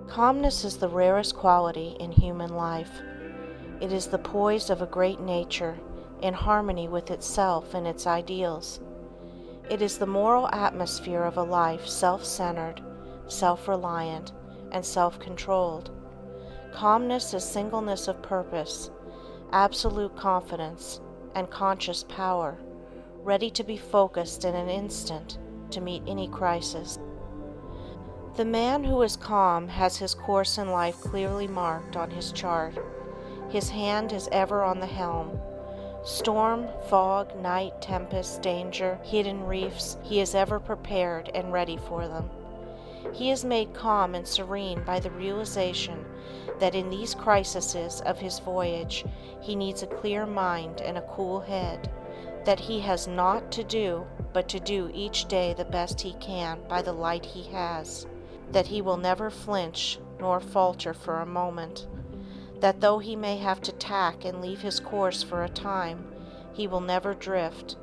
Calmness is the rarest quality in human life. It is the poise of a great nature, in harmony with itself and its ideals. It is the moral atmosphere of a life self-centered, self-reliant, and self-controlled. Calmness is singleness of purpose, absolute confidence, and conscious power, ready to be focused in an instant to meet any crisis. The man who is calm has his course in life clearly marked on his chart. His hand is ever on the helm. Storm, fog, night, tempest, danger, hidden reefs, he is ever prepared and ready for them. He is made calm and serene by the realization that in these crises of his voyage he needs a clear mind and a cool head, that he has naught to do but to do each day the best he can by the light he has, that he will never flinch nor falter for a moment, that though he may have to tack and leave his course for a time, he will never drift.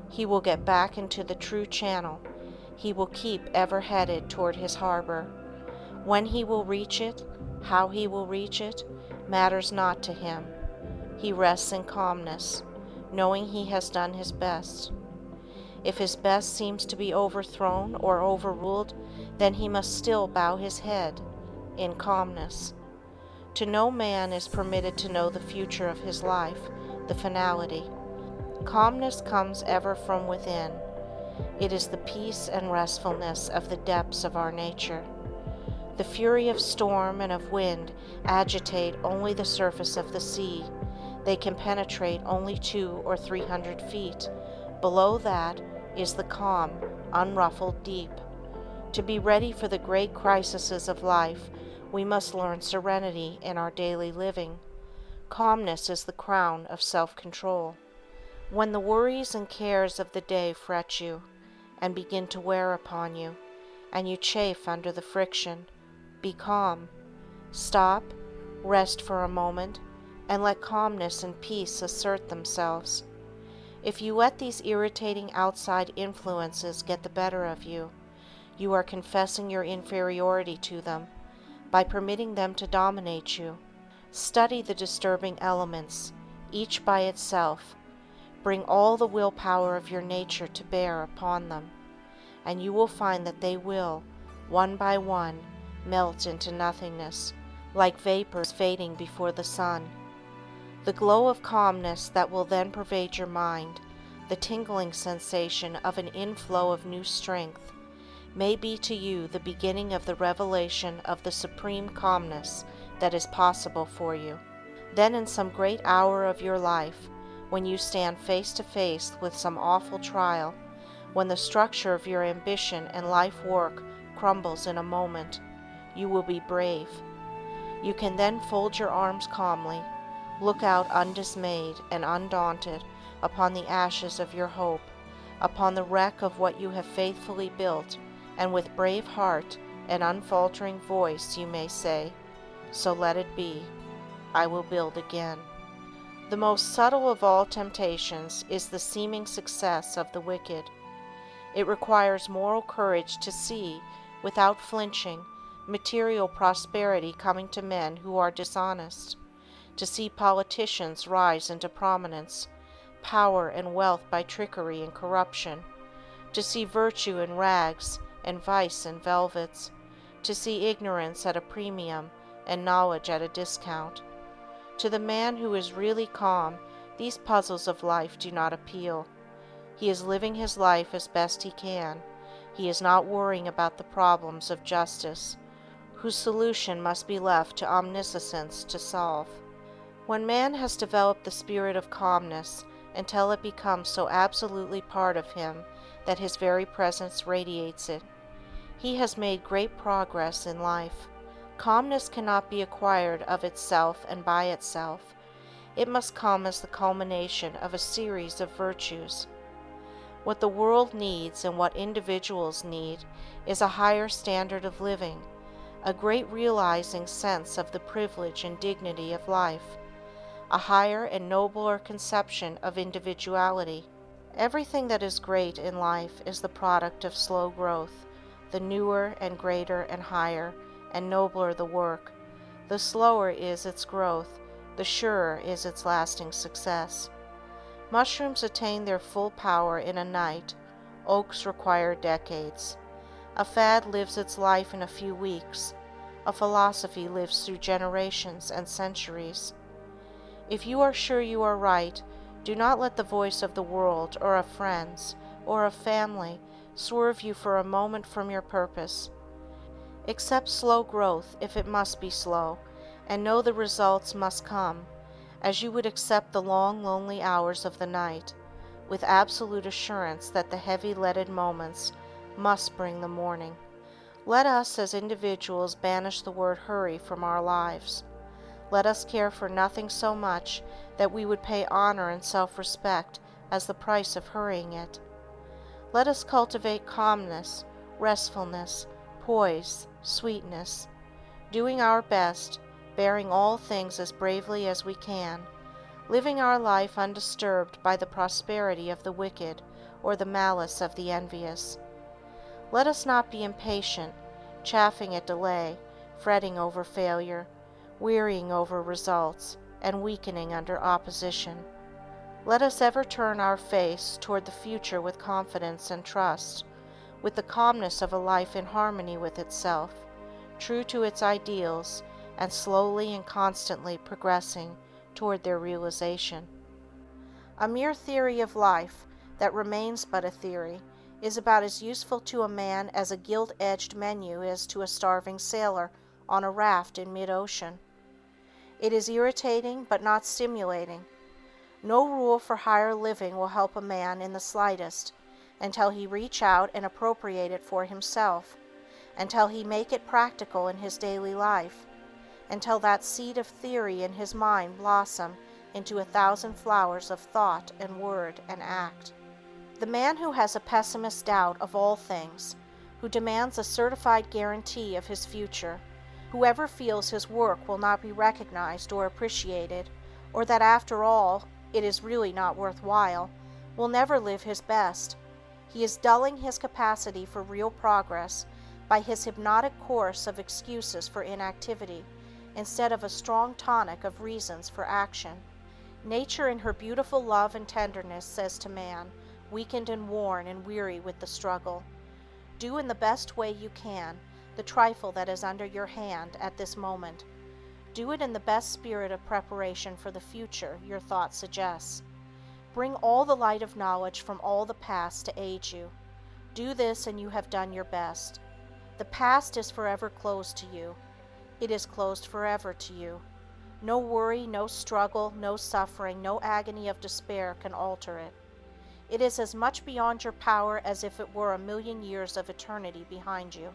He will get back into the true channel. He will keep ever headed toward his harbor. When he will reach it, how he will reach it, matters not to him. He rests in calmness, knowing he has done his best. If his best seems to be overthrown or overruled, then he must still bow his head in calmness. To no man is permitted to know the future of his life, the finality. Calmness comes ever from within. It is the peace and restfulness of the depths of our nature. The fury of storm and of wind agitate only the surface of the sea. They can penetrate only 200 or 300 feet. Below that is the calm, unruffled deep. To be ready for the great crises of life, we must learn serenity in our daily living. Calmness is the crown of self-control. When the worries and cares of the day fret you and begin to wear upon you, and you chafe under the friction, be calm. Stop, rest for a moment, and let calmness and peace assert themselves. If you let these irritating outside influences get the better of you, you are confessing your inferiority to them by permitting them to dominate you. Study the disturbing elements, each by itself. Bring all the willpower of your nature to bear upon them, and you will find that they will, one by one, melt into nothingness, like vapors fading before the sun. The glow of calmness that will then pervade your mind, the tingling sensation of an inflow of new strength, may be to you the beginning of the revelation of the supreme calmness that is possible for you. Then in some great hour of your life, when you stand face to face with some awful trial, when the structure of your ambition and life work crumbles in a moment, you will be brave. You can then fold your arms calmly, look out undismayed and undaunted upon the ashes of your hope, upon the wreck of what you have faithfully built, and with brave heart and unfaltering voice you may say, "So let it be. I will build again." The most subtle of all temptations is the seeming success of the wicked. It requires moral courage to see, without flinching, material prosperity coming to men who are dishonest, to see politicians rise into prominence, power and wealth by trickery and corruption, to see virtue in rags and vice in velvets, to see ignorance at a premium and knowledge at a discount. To the man who is really calm, these puzzles of life do not appeal. He is living his life as best he can. He is not worrying about the problems of justice, whose solution must be left to omniscience to solve. When man has developed the spirit of calmness until it becomes so absolutely part of him that his very presence radiates it, he has made great progress in life. Calmness cannot be acquired of itself and by itself. It must come as the culmination of a series of virtues. What the world needs and what individuals need is a higher standard of living, a great realizing sense of the privilege and dignity of life, a higher and nobler conception of individuality. Everything that is great in life is the product of slow growth. The newer and greater and higher and nobler the work, the slower is its growth, the surer is its lasting success. Mushrooms attain their full power in a night, oaks require decades. A fad lives its life in a few weeks, a philosophy lives through generations and centuries. If you are sure you are right, do not let the voice of the world, or of friends, or of family, swerve you for a moment from your purpose. Accept slow growth if it must be slow, and know the results must come, as you would accept the long, lonely hours of the night, with absolute assurance that the heavy leaded moments must bring the morning. Let us as individuals banish the word hurry from our lives. Let us care for nothing so much that we would pay honor and self-respect as the price of hurrying it. Let us cultivate calmness, restfulness, poise, sweetness, doing our best, bearing all things as bravely as we can, living our life undisturbed by the prosperity of the wicked or the malice of the envious. Let us not be impatient, chafing at delay, fretting over failure, wearying over results, and weakening under opposition. Let us ever turn our face toward the future with confidence and trust, with the calmness of a life in harmony with itself, true to its ideals, and slowly and constantly progressing toward their realization. A mere theory of life that remains but a theory is about as useful to a man as a gilt-edged menu is to a starving sailor on a raft in mid-ocean. It is irritating but not stimulating. No rule for higher living will help a man in the slightest until he reach out and appropriate it for himself, until he make it practical in his daily life, until that seed of theory in his mind blossom into 1,000 flowers of thought and word and act. The man who has a pessimist's doubt of all things, who demands a certified guarantee of his future, whoever feels his work will not be recognized or appreciated, or that after all it is really not worthwhile, will never live his best. He is dulling his capacity for real progress by his hypnotic course of excuses for inactivity, instead of a strong tonic of reasons for action. Nature in her beautiful love and tenderness says to man, weakened and worn and weary with the struggle, do in the best way you can the trifle that is under your hand at this moment. Do it in the best spirit of preparation for the future your thought suggests. Bring all the light of knowledge from all the past to aid you. Do this and you have done your best. The past is forever closed to you. It is closed forever to you. No worry, no struggle, no suffering, no agony of despair can alter it. It is as much beyond your power as if it were 1,000,000 years of eternity behind you.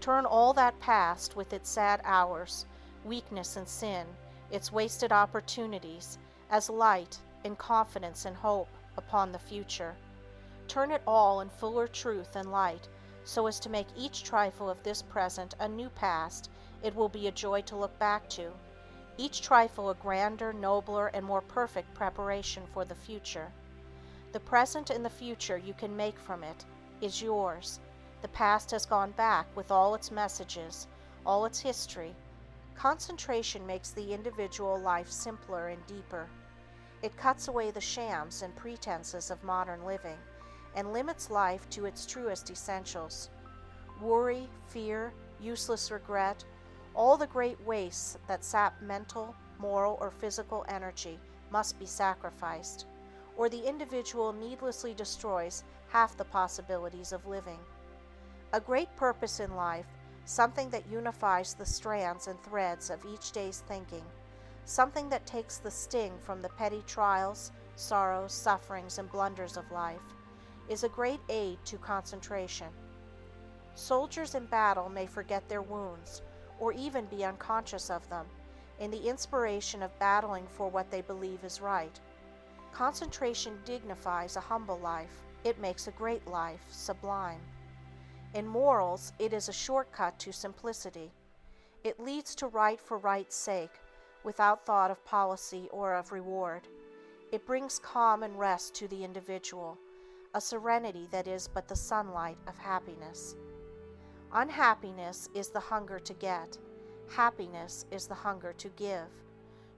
Turn all that past with its sad hours, weakness and sin, its wasted opportunities, as light in confidence and hope upon the future. Turn it all in fuller truth and light, so as to make each trifle of this present a new past it will be a joy to look back to, each trifle a grander, nobler, and more perfect preparation for the future. The present and the future you can make from it is yours. The past has gone back with all its messages, all its history. Concentration makes the individual life simpler and deeper. It cuts away the shams and pretenses of modern living, and limits life to its truest essentials. Worry, fear, useless regret, all the great wastes that sap mental, moral, or physical energy must be sacrificed, or the individual needlessly destroys half the possibilities of living. A great purpose in life, something that unifies the strands and threads of each day's thinking, something that takes the sting from the petty trials, sorrows, sufferings, and blunders of life, is a great aid to concentration. Soldiers in battle may forget their wounds, or even be unconscious of them, in the inspiration of battling for what they believe is right. Concentration dignifies a humble life. It makes a great life sublime. In morals, it is a shortcut to simplicity. It leads to right for right's sake, without thought of policy or of reward. It brings calm and rest to the individual, a serenity that is but the sunlight of happiness. Unhappiness is the hunger to get. Happiness is the hunger to give.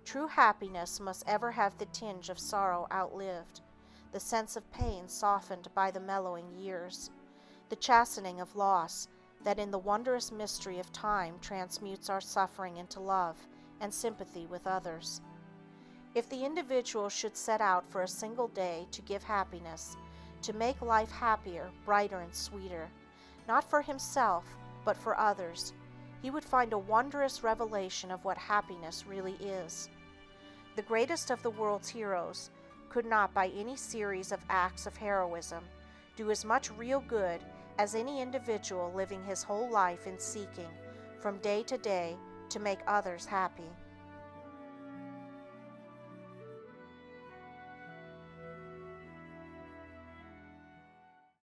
True happiness must ever have the tinge of sorrow outlived, the sense of pain softened by the mellowing years, the chastening of loss that in the wondrous mystery of time transmutes our suffering into love and sympathy with others. If the individual should set out for a single day to give happiness, to make life happier, brighter, and sweeter, not for himself, but for others, he would find a wondrous revelation of what happiness really is. The greatest of the world's heroes could not, by any series of acts of heroism, do as much real good as any individual living his whole life in seeking, from day to day, to make others happy.